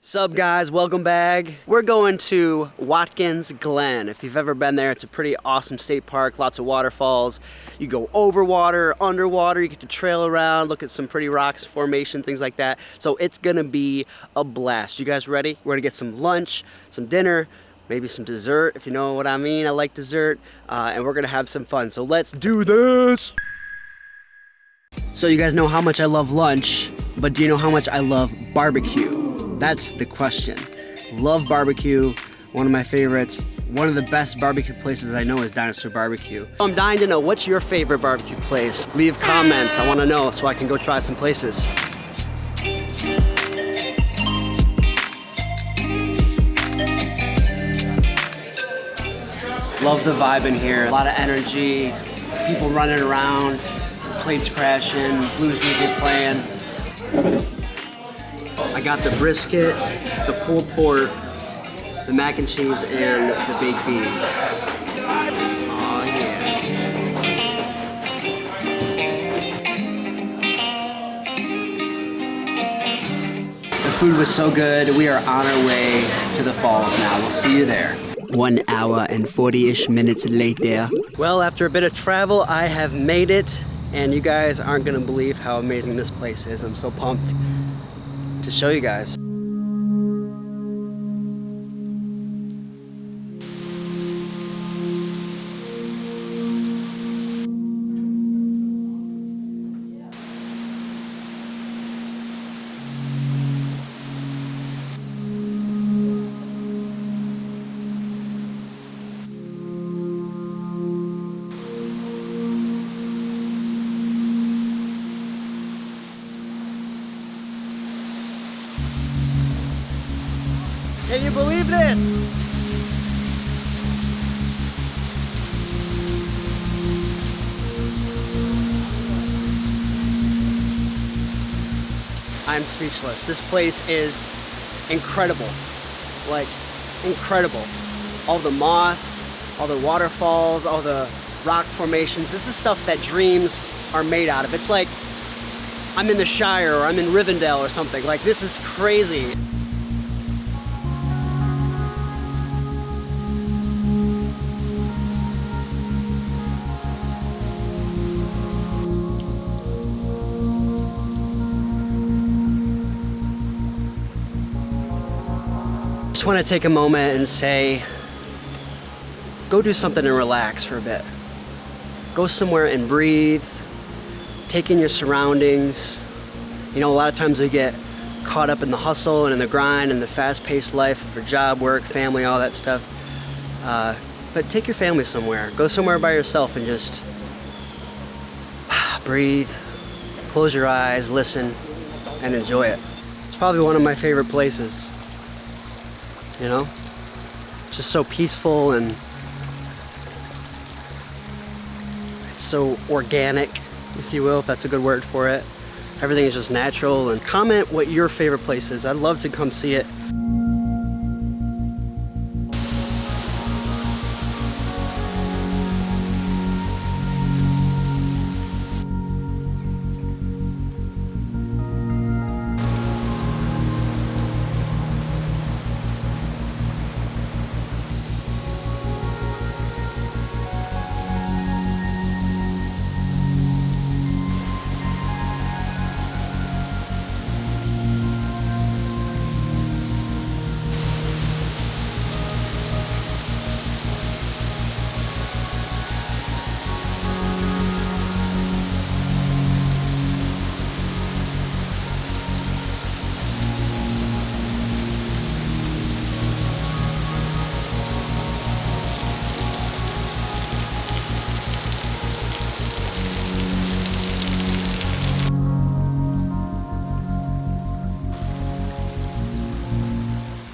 Sup guys, welcome back. We're going to Watkins Glen. If you've ever been there, it's a pretty awesome state park, lots of waterfalls. You go over water, underwater, you get to trail around, look at some pretty rocks, formation, things like that. So it's gonna be a blast. You guys ready? We're gonna get some lunch, some dinner, maybe some dessert, if you know what I mean. I like dessert, and we're gonna have some fun. So let's do this. So you guys know how much I love lunch, but do you know how much I love barbecue? That's the question. Love barbecue, one of my favorites. One of the best barbecue places I know is Dinosaur Barbecue. I'm dying to know, what's your favorite barbecue place? Leave comments, I wanna know so I can go try some places. Love the vibe in here, a lot of energy, people running around, plates crashing, blues music playing. I got the brisket, the pulled pork, the mac and cheese, and the baked beans. Oh yeah. The food was so good. We are on our way to the falls now. We'll see you there. 1 hour and 40-ish minutes later. Well, after a bit of travel, I have made it, and you guys aren't gonna believe how amazing this place is. I'm so pumped to show you guys. Can you believe this? I'm speechless. This place is incredible. Like, incredible. All the moss, all the waterfalls, all the rock formations. This is stuff that dreams are made out of. It's like I'm in the Shire or I'm in Rivendell or something. Like, this is crazy. Just want to take a moment and say, go do something and relax for a bit. Go somewhere and breathe, take in your surroundings. You know, a lot of times we get caught up in the hustle and in the grind and the fast-paced life for job, work, family, all that stuff. But take your family somewhere. Go somewhere by yourself and just breathe, close your eyes, listen, and enjoy it. It's probably one of my favorite places. You know, just so peaceful, and it's so organic, if you will, if that's a good word for it. Everything is just natural. And comment what your favorite place is. I'd love to come see it.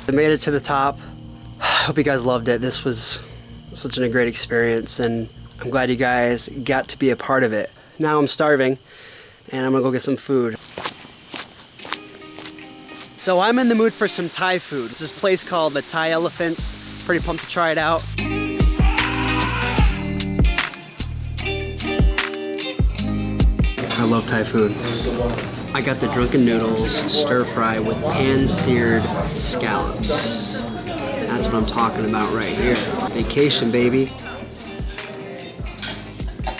I made it to the top. I hope you guys loved it. This was such a great experience, and I'm glad you guys got to be a part of it. Now I'm starving, and I'm gonna go get some food. So I'm in the mood for some Thai food. It's this place called the Thai Elephants. Pretty pumped to try it out. I love Thai food. I got the drunken noodles stir fry with pan-seared scallops. That's what I'm talking about right here. Vacation, baby.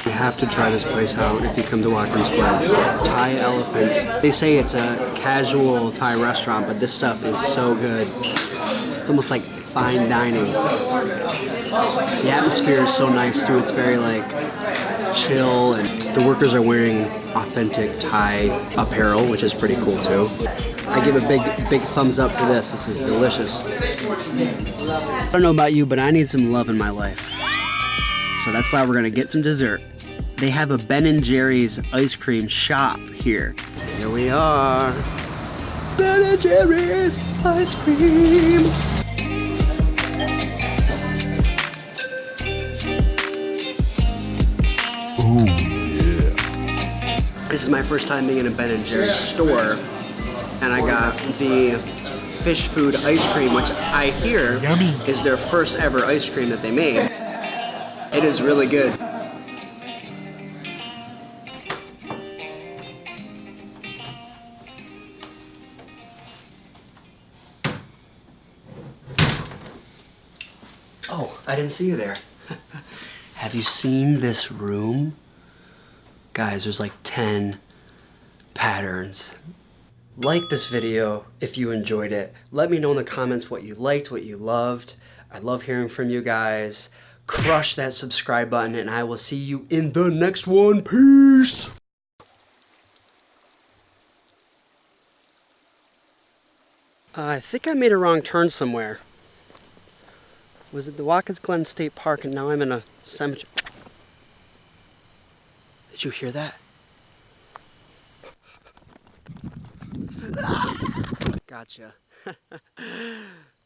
You have to try this place out if you come to Watkins Glen. Thai Elephants. They say it's a casual Thai restaurant, but this stuff is so good. It's almost like fine dining. The atmosphere is so nice too. It's very like chill, and the workers are wearing authentic Thai apparel, which is pretty cool too. I give a big thumbs up for this. This is delicious. I don't know about you, but I need some love in my life. So that's why we're gonna get some dessert. They have a Ben & Jerry's ice cream shop here. Here we are. Ben & Jerry's ice cream. Ooh, yeah. This is my first time being in a Ben & Jerry's store, and I got the fish food ice cream, which I hear is their first ever ice cream that they made. It is really good. Oh, I didn't see you there. Have you seen this room? Guys, there's like 10 patterns. Like this video if you enjoyed it. Let me know in the comments what you liked, what you loved. I love hearing from you guys. Crush that subscribe button, and I will see you in the next one. Peace! I think I made a wrong turn somewhere. Was it the Watkins Glen State Park, and now I'm in a cemetery? Did you hear that? Gotcha.